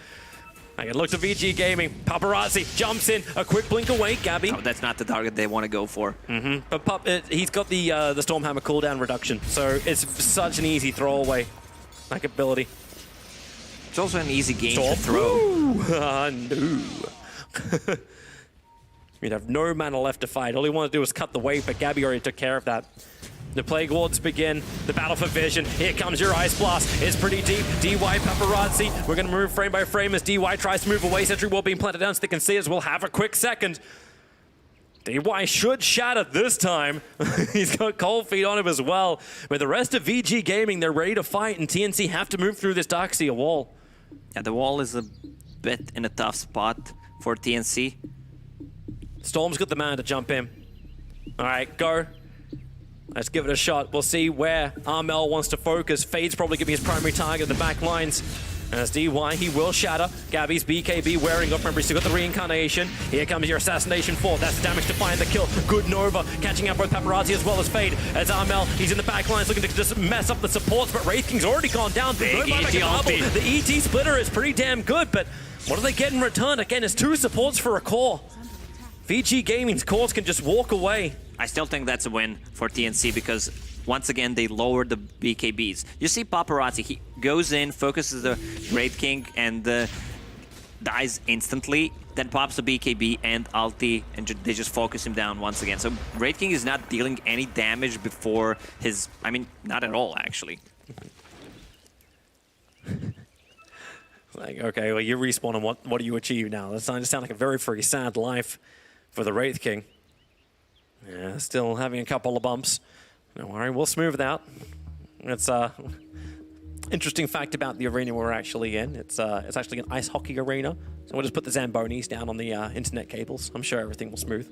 I can look to VG Gaming. Paparazzi jumps in. A quick blink away. Gabby. Oh, that's not the target they want to go for. But he's got the Stormhammer cooldown reduction, so it's such an easy throwaway like ability. It's also an easy game to throw. No. You'd have no mana left to fight. All he wanted to do was cut the wave, but Gabby already took care of that. The Plague Wards begin. The battle for vision. Here comes your Ice Blast. It's pretty deep. DY Paparazzi. We're going to move frame by frame as DY tries to move away. Sentry Wall being planted down so they can see us. We'll have a quick second. DY should shatter this time. He's got Cold Feet on him as well. But the rest of VG Gaming, they're ready to fight, and TNC have to move through this Darkseer wall. Yeah, the wall is a bit in a tough spot for TNC. Storm's got the mana to jump in. All right, go. Let's give it a shot. We'll see where Armel wants to focus. Fade's probably going to be his primary target in the back lines. And as DY, he will shatter. Gabby's BKB wearing up. Remember, he's still got the reincarnation. Here comes your Assassination 4. That's the damage to find the kill. Good Nova, catching out both Paparazzi as well as Fade. As Armel, he's in the back lines looking to just mess up the supports, but Wraith King's already gone down. Big ET ulti. The ET splitter is pretty damn good, but what do they get in return? Again, it's 2 supports for a core. VG Gaming's cores can just walk away. I still think that's a win for TNC because once again they lowered the BKBs. You see Paparazzi, he goes in, focuses the Wraith King and dies instantly, then pops the BKB and ulti, and they just focus him down once again. So Wraith King is not dealing any damage before his, I mean, not at all actually. Like, okay, well, you respawn and what do you achieve now? That's starting to sound like a very, very sad life for the Wraith King. Yeah, still having a couple of bumps. Don't worry, we'll smooth it out. It's interesting fact about the arena we're actually in. It's actually an ice hockey arena. So we'll just put the Zambonis down on the internet cables. I'm sure everything will smooth.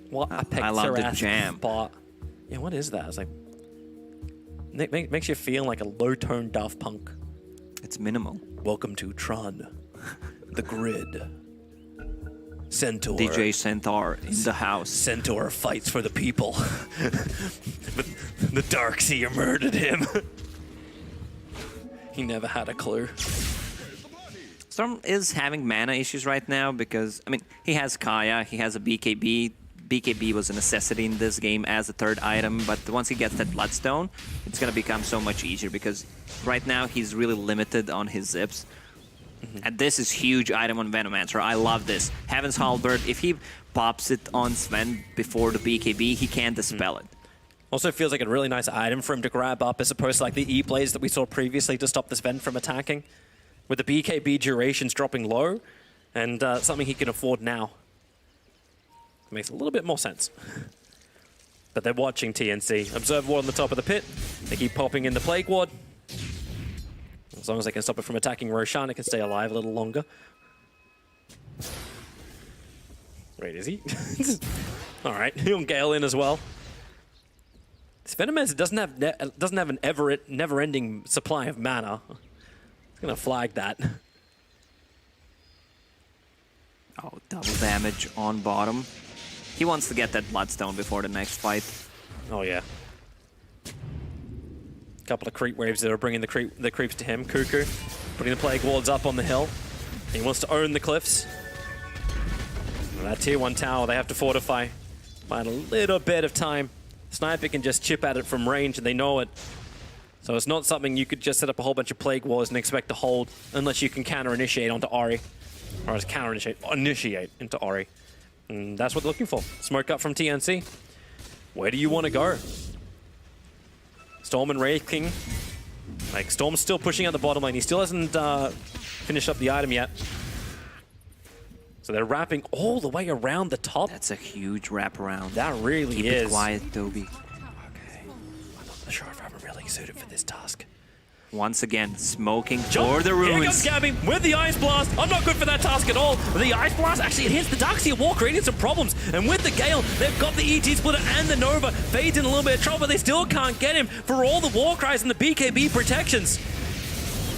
What a picture I love the jam. Spot. Yeah, what is that? It's like makes you feel like a low-tone Daft Punk. It's minimal. Welcome to Tron, the grid. Centaur. DJ Centaur in the house. Centaur fights for the people. But the Darkseer murdered him. He never had a clue. Storm is having mana issues right now because, I mean, he has Kaya, he has a BKB. BKB was a necessity in this game as a third item, but once he gets that Bloodstone, it's going to become so much easier because right now he's really limited on his zips. And this is huge item on Venomancer. I love this. Heaven's Halberd, if he pops it on Sven before the BKB, he can dispel it. Also feels like a really nice item for him to grab up as opposed to like the E-plays that we saw previously to stop this Ven from attacking. With the BKB durations dropping low, and something he can afford now. Makes a little bit more sense. But they're watching TNC. Observe Ward on the top of the pit. They keep popping in the Plague Ward. As long as they can stop it from attacking Roshan, it can stay alive a little longer. Wait, is he? All right, he'll Gale in as well. This Venomancer doesn't have an never-ending supply of mana. It's gonna flag that. Oh, double damage on bottom. He wants to get that Bloodstone before the next fight. Oh, yeah. A couple of creep waves that are bringing the creeps to him. Cuckoo putting the Plague Wards up on the hill. He wants to own the cliffs. And that tier 1 tower, they have to fortify. Find a little bit of time. Sniper can just chip at it from range, and they know it. So it's not something you could just set up a whole bunch of Plague Wars and expect to hold unless you can counter-initiate onto Ori. Or as initiate into Ori. And that's what they're looking for. Smoke up from TNC. Where do you want to go? Storm and Wraith King. Like, Storm's still pushing out the bottom lane. He still hasn't finished up the item yet. So they're wrapping all the way around the top. That's a huge wraparound. That really Keep is. it quiet, Toby. Okay. I'm not sure if I'm really suited for this task. Once again, smoking Jump. for the ruins. Here comes Gabby with the Ice Blast. I'm not good for that task at all. The Ice Blast, actually, it hits the Darkseer wall, creating some problems. And with the Gale, they've got the ET Splitter and the Nova. Fade's in a little bit of trouble, but they still can't get him for all the War Cries and the BKB protections.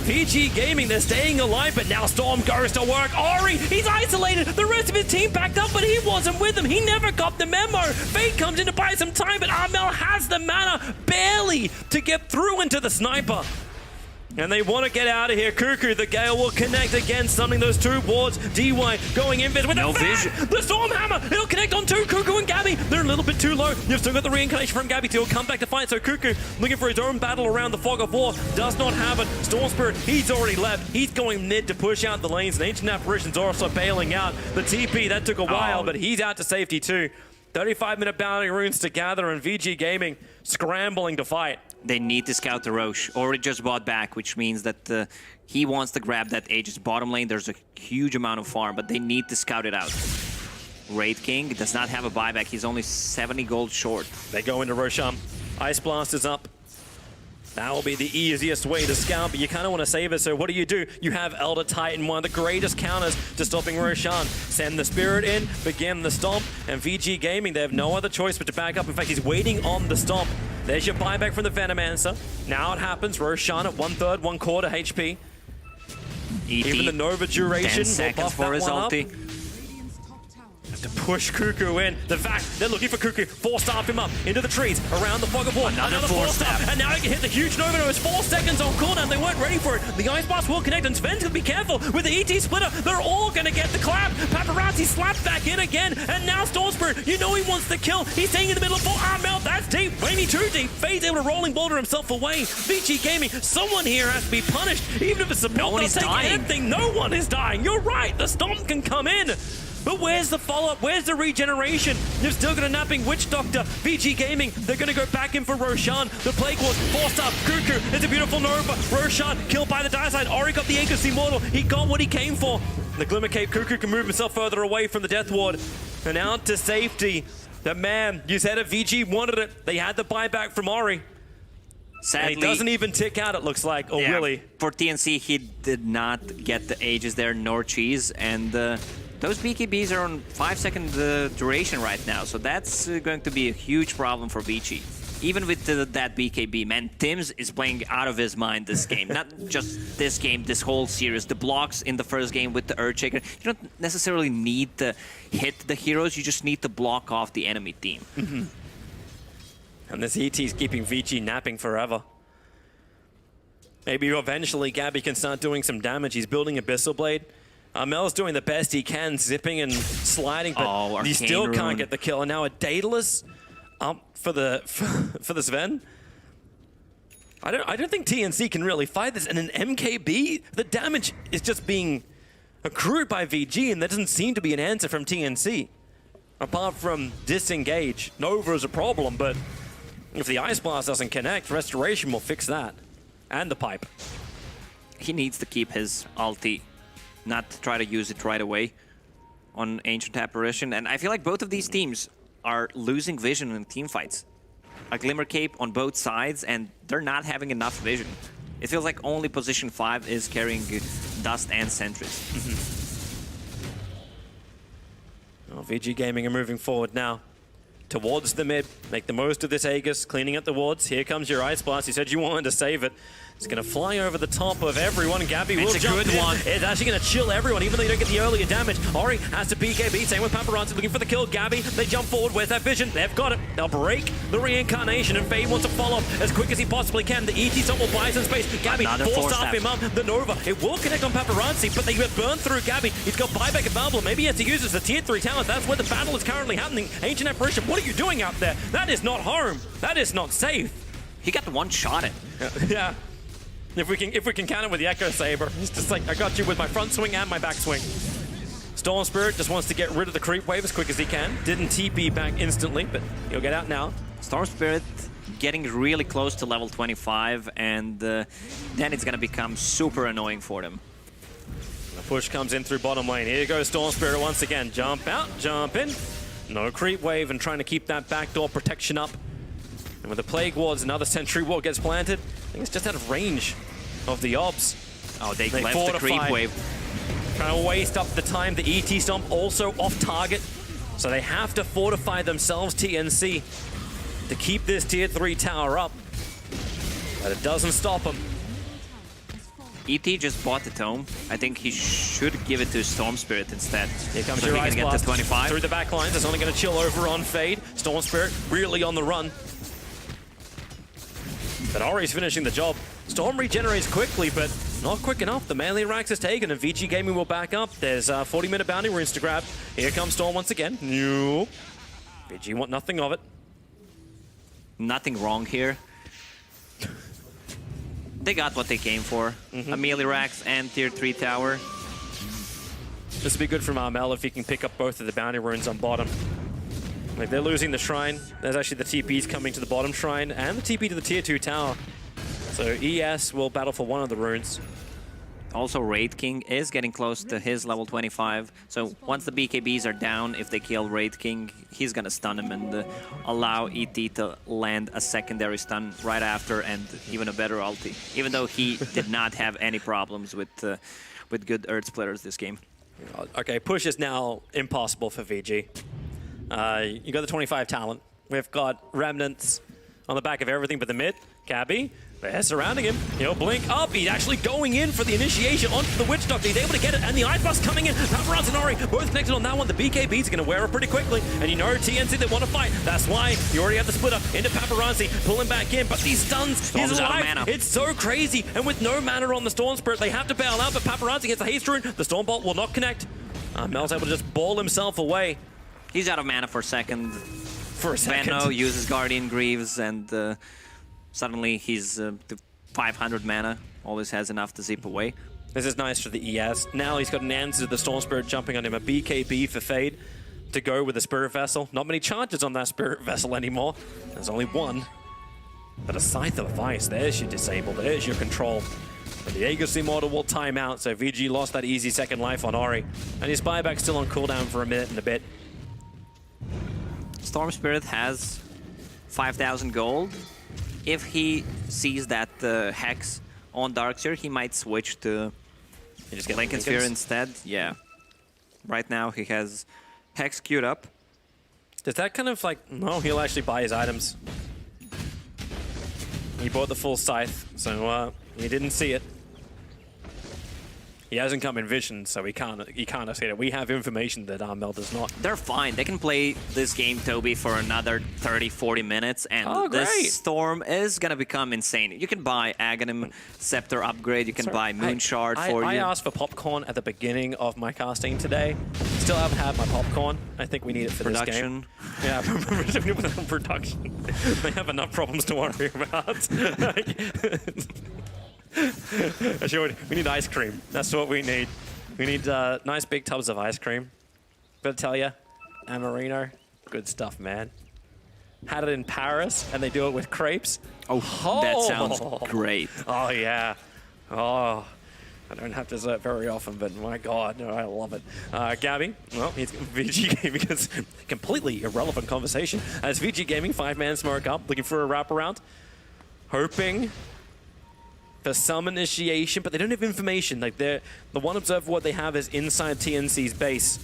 VG Gaming, they're staying alive, but now Storm goes to work. Ori, he's isolated. The rest of his team backed up, but he wasn't with them. He never got the memo. Fate comes in to buy some time, but Armel has the mana barely to get through into the sniper. And they want to get out of here. Cuckoo, the Gale will connect again, stunning those two wards. DY going in with no vision. The Storm Hammer, it'll connect on two. Cuckoo and Gabby, they're a little bit too low. You've still got the reincarnation from Gabby to come back to fight. So Cuckoo, looking for his own battle around the Fog of War, does not have it. Storm Spirit, he's already left. He's going mid to push out the lanes. And Ancient Apparition's also bailing out. The TP, that took a while, but he's out to safety too. 35-minute bounty runes to gather, and VG Gaming scrambling to fight. They need to scout the Roche. Already just bought back, which means that he wants to grab that Aegis bottom lane. There's a huge amount of farm, but they need to scout it out. Wraith King does not have a buyback. He's only 70 gold short. They go into Roshan. Ice Blast is up. That will be the easiest way to scout, but you kind of want to save it, so what do? You have Elder Titan, one of the greatest counters to stopping Roshan. Send the Spirit in, begin the stomp, and VG Gaming, they have no other choice but to back up. In fact, he's waiting on the stomp. There's your buyback from the Venomancer. Now it happens, Roshan at 1/3, 1/4 HP. Even the Nova duration 10 seconds for his ulti. To push Cuckoo in. The fact they're looking for Cuckoo. Four-star him up into the trees around the Fog of War. Another four-star. And now he can hit the huge Nova. It was 4 seconds on cooldown. They weren't ready for it. The Ice Blast will connect, and Sven's going to be careful with the ET splitter. They're all going to get the clap. Paparazzi slapped back in again. And now Storm Spirit, you know he wants the kill. He's staying in the middle for Armel. That's deep. Maybe too deep. Fade's able to rolling boulder himself away. VG Gaming, someone here has to be punished. Even if it's a build, they'll take anything. No one is dying. You're right. The Stomp can come in. But where's the follow-up? Where's the regeneration? You've still got a napping Witch Doctor. VG Gaming, they're going to go back in for Roshan. The Plague Wars, forced up. Cuckoo, it's a beautiful Nova. Roshan, killed by the dire side. Ori got the Aegis Immortal. He got what he came for. The Glimmer Cape, Cuckoo can move himself further away from the Death Ward. And out to safety. The man, you said it, VG wanted it. They had the buyback from Ori. Sadly, and he doesn't even tick out, it looks like. Oh, really? For TNC, he did not get the Aegis there, nor cheese. And those BKBs are on 5-second duration right now, so that's going to be a huge problem for VG. Even with that BKB, man, Tim's is playing out of his mind this game. Not just this game, this whole series. The blocks in the first game with the Earthshaker, you don't necessarily need to hit the heroes, you just need to block off the enemy team. Mm-hmm. And this ET is keeping VG napping forever. Maybe eventually Gabby can start doing some damage. He's building Abyssal Blade. Mel's doing the best he can, zipping and sliding, but he still can't get the kill. And now a Daedalus up for the Sven. I don't think TNC can really fight this. And an MKB, the damage is just being accrued by VG, and there doesn't seem to be an answer from TNC. Apart from disengage. Nova is a problem, but if the Ice Blast doesn't connect, Restoration will fix that. And the pipe. He needs to keep his ulti, not to try to use it right away on Ancient Apparition. And I feel like both of these teams are losing vision in team fights. A Glimmer Cape on both sides, and they're not having enough vision. It feels like only position 5 is carrying Dust and Sentries. Well, VG Gaming are moving forward now. Towards the mid, make the most of this Aegis, cleaning up the wards. Here comes your Ice Blast. You said you wanted to save it. It's going to fly over the top of everyone. Gabby will jump in. It's a good one. It's actually going to chill everyone, even though you don't get the earlier damage. Ori has to BKB. Same with Paparazzi, looking for the kill. Gabby, they jump forward. Where's that vision? They've got it. They'll break the reincarnation, and Fade wants to follow as quick as he possibly can. The ET Stomp will buy some space. Gabby forced off him up. The Nova, it will connect on Paparazzi, but they get burned through Gabby. He's got buyback available. Maybe he has to use it as a tier 3 talent. That's where the battle is currently happening. Ancient Apparition, what are you doing out there? That is not home. That is not safe. He got one shot at. Yeah. If we can count it with the Echo Saber, it's just like, I got you with my front swing and my back swing. Storm Spirit just wants to get rid of the creep wave as quick as he can. Didn't TP back instantly, but he'll get out now. Storm Spirit getting really close to level 25, and then it's going to become super annoying for them. The push comes in through bottom lane. Here goes Storm Spirit once again. Jump out, jump in. No creep wave, and trying to keep that backdoor protection up. And with the Plague Wards, another Sentry Ward gets planted. I think it's just out of range of the Obs. Oh, they left the creep wave. Trying to waste up the time. The ET Stomp also off target. So they have to fortify themselves, TNC, to keep this tier 3 tower up. But it doesn't stop them. ET just bought the Tome. I think he should give it to Storm Spirit instead. Here comes so your he Ice can get Blast to 25. through the back lines. It's only going to chill over on Fade. Storm Spirit really on the run. But Ori's finishing the job. Storm regenerates quickly, but not quick enough. The melee racks is taken, and VG Gaming will back up. There's a 40-minute bounty runes to grab. Here comes Storm once again. Nope. VG want nothing of it. Nothing wrong here. They got what they came for. A melee racks and tier 3 tower. This would be good from Armel if he can pick up both of the bounty runes on bottom. Like, they're losing the shrine. There's actually the TPs coming to the bottom shrine and the TP to the tier 2 tower. So ES will battle for one of the runes. Also, Raid King is getting close to his level 25. So once the BKBs are down, if they kill Raid King, he's gonna stun him and allow ET to land a secondary stun right after and even a better ulti. Even though he did not have any problems with good Earth Splitters this game. Okay, push is now impossible for VG. You got the 25 talent. We've got remnants on the back of everything but the mid. Gabby, they're surrounding him. He'll blink up. He's actually going in for the initiation onto the Witch Doctor. He's able to get it, and the Ice Blast coming in. Paparazzi and Ori both connected on that one. The BKB's are going to wear it pretty quickly, and you know TNC, they want to fight. That's why you already have the splitter into Paparazzi, pull him back in, but these stuns, he's alive. It's so crazy, and with no mana on the Storm Spirit, they have to bail out, but Paparazzi gets the haste rune. The Storm Bolt will not connect. Mel's able to just ball himself away. He's out of mana for a second. Venno uses Guardian Greaves, and suddenly he's to 500 mana. Always has enough to zip away. This is nice for the ES. Now he's got an answer to the Storm Spirit jumping on him. A BKB for Fade to go with the Spirit Vessel. Not many charges on that Spirit Vessel anymore. There's only one. But a Scythe of Ice, there's your disable, there's your control. But the Aegis Immortal will time out, so VG lost that easy second life on Ori. And his buyback's still on cooldown for a minute and a bit. Storm Spirit has 5,000 gold. If he sees that Hex on Darkseer, he might switch to Lincoln Sphere instead. Yeah. Right now he has Hex queued up. Does that kind of like... No, he'll actually buy his items. He bought the full Scythe, so he didn't see it. He hasn't come in vision, so he can't have seen it. We have information that Armel does not. They're fine. They can play this game, Toby, for another 30, 40 minutes, and this Storm is going to become insane. You can buy Aghanim Scepter upgrade, you can buy Moon Shard for you. I asked for popcorn at the beginning of my casting today. Still haven't had my popcorn. I think we need it for this game. Yeah, production. They have enough problems to worry about. We need ice cream. That's what we need. We need nice big tubs of ice cream. Gotta tell you, Amarino, good stuff, man. Had it in Paris, and they do it with crepes. Oh, that sounds great. Oh, yeah. Oh, I don't have dessert very often, but my God, no, I love it. Gabby, well, it's VG Gaming is a completely irrelevant conversation. As VG Gaming, 5-man smoke up, looking for a wraparound. Hoping for some initiation, but they don't have information. Like, the one observer what they have is inside TNC's base.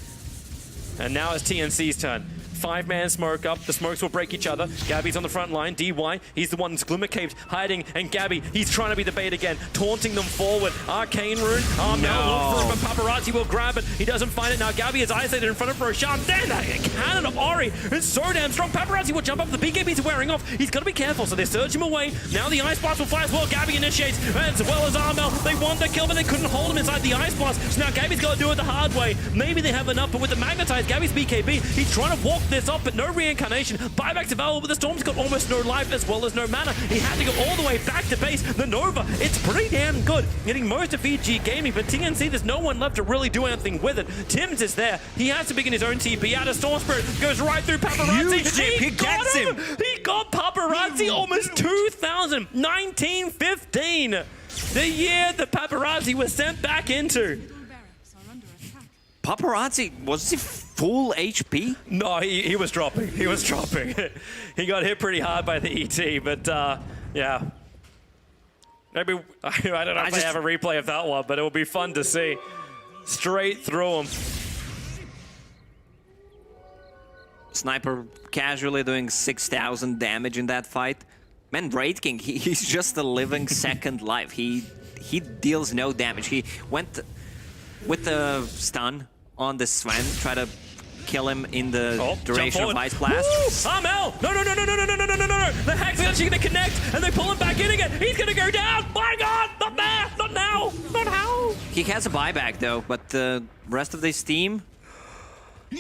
And now it's TNC's turn. 5-man smoke up. The smokes will break each other. Gabby's on the front line. DY, he's the one that's Glimmer Caved, hiding. And Gabby, he's trying to be the bait again, taunting them forward. Arcane Rune. Now look for it, but Paparazzi will grab it. He doesn't find it. Now Gabby is isolated in front of Roshan. Then that cannon of Ori is so damn strong. Paparazzi will jump up. The BKBs are wearing off. He's got to be careful, so they surge him away. Now the Ice Blast will fly as well. Gabby initiates, as well as Armel. They want the kill, but they couldn't hold him inside the Ice Blast. So now Gabby's got to do it the hard way. Maybe they have enough, but with the Magnetize, Gabby's BKB, he's trying to walk this up, but no reincarnation. Buyback's available, but the Storm's got almost no life as well as no mana. He had to go all the way back to base. The Nova, it's pretty damn good. Getting most of VG Gaming, but TNC, there's no one left to really do anything with it. Tim's is there. He has to begin his own TP out of Storm Spirit. Goes right through Paparazzi. He gets him. He got Paparazzi almost 2,000. 1915. The year that Paparazzi was sent back into. Paparazzi, was he full HP? No, he was dropping. He was dropping. He got hit pretty hard by the ET, but yeah. Maybe, I don't know if I have a replay of that one, but it will be fun to see. Straight through him. Sniper casually doing 6,000 damage in that fight. Man, Raid King, he's just a living second life. He he deals no damage. He went with the stun on the Sven, try to kill him in the duration of Ice Blast. Amel! No! The Hex is actually going to connect, and they pull him back in again. He's going to go down. My God! Not there! Not now! Not how! He has a buyback though, but the rest of this team,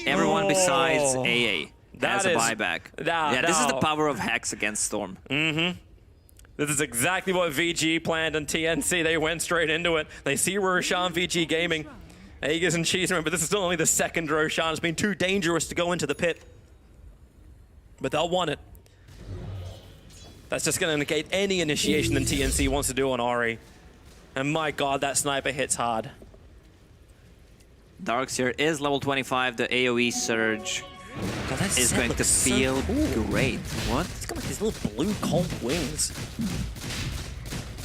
everyone besides AA has a buyback. This is the power of Hex against Storm. This is exactly what VG planned on TNC. They went straight into it. They see Roshan VG Gaming. Aegis and Cheese, remember, this is still only the second Roshan. It's been too dangerous to go into the pit. But they'll want it. That's just going to negate any initiation that TNC wants to do on Ori. And my God, that sniper hits hard. Darkseer is level 25. The AoE surge God, that is going to feel great. What? It's got like these little blue cold wings.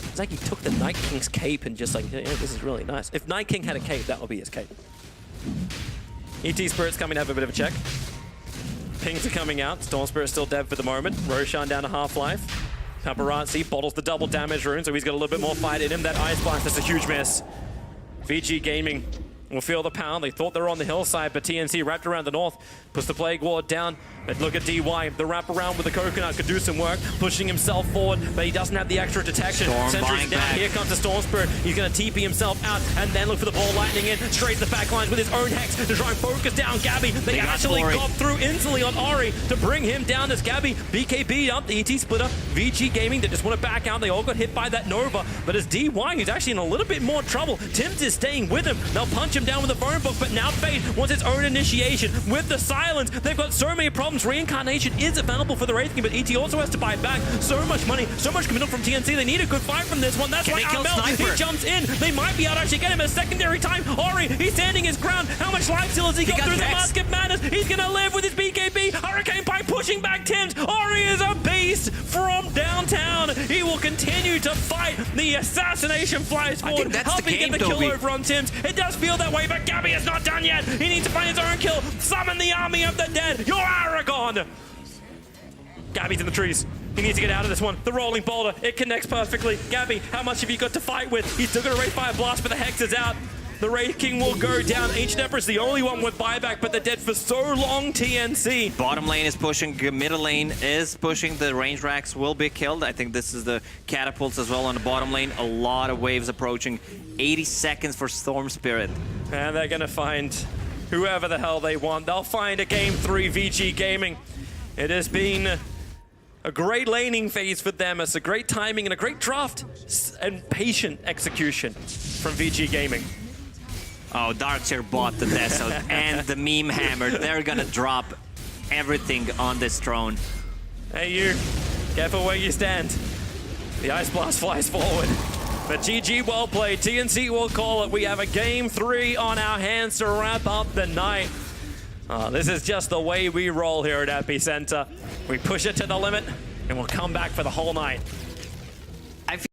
It's like he took the Night King's cape and just like, yeah, this is really nice. If Night King had a cape, that would be his cape. ET Spirit's coming to have a bit of a check. Pings are coming out. Storm Spirit's still dead for the moment. Roshan down to half-life. Paparazzi bottles the double damage rune, so he's got a little bit more fight in him. That Ice Blast is a huge miss. VG Gaming will feel the pound. They thought they were on the hillside, but TNC wrapped around the north, puts the Plague Ward down. But look at DY, the wrap around with the coconut could do some work, pushing himself forward, but he doesn't have the extra detection. Sentry's down, here comes the Storm Spirit. He's gonna TP himself out and then look for the ball lightning in, straight to the back lines with his own Hex to try and focus down Gabby. They actually got through instantly on Ori to bring him down as Gabby. BKB up, the ET splitter, VG Gaming, they just want to back out. They all got hit by that Nova, but as DY, he's actually in a little bit more trouble. Tims is staying with him. They'll punch him down with the phone book, but now Fade wants its own initiation with the silence. They've got so many problems. Reincarnation is available for the Wraith King, but ET also has to buy it back. So much money, so much committal from TNC. They need a good fight from this one. That's why Amel, he jumps in. They might be able to actually get him a secondary time. Ori, he's standing his ground. How much life steal has he got through the Mask of Madness? He's going to live with his BKB. Hurricane Pipe pushing back Tims. Ori is a beast from downtown. He will continue to fight. The assassination flies forward, helping get the kill over on Tims. It does feel that way, but Gabby is not done yet. He needs to find his own kill. Summon the army of the dead. You're Aragon. Gabby's in the trees. He needs to get out of this one. The rolling boulder, it connects perfectly. Gabby, how much have you got to fight with? He's still going to Wraith Fire Blast, but the Hex is out. The Wraith King will go down. Ancient Emperor's the only one with buyback, but they're dead for so long, TNC. Bottom lane is pushing, middle lane is pushing. The range racks will be killed. I think this is the catapults as well on the bottom lane. A lot of waves approaching. 80 seconds for Storm Spirit. And they're going to find whoever the hell they want. They'll find a Game 3 VG Gaming. It has been a great laning phase for them. It's a great timing and a great draft and patient execution from VG Gaming. Oh, Darkseer bought the Desert and the Meme Hammer. They're gonna drop everything on this throne. Hey you, careful where you stand. The Ice Blast flies forward. But GG, well played. TNC will call it. We have a Game 3 on our hands to wrap up the night. This is just the way we roll here at EPICENTER. We push it to the limit, and we'll come back for the whole night.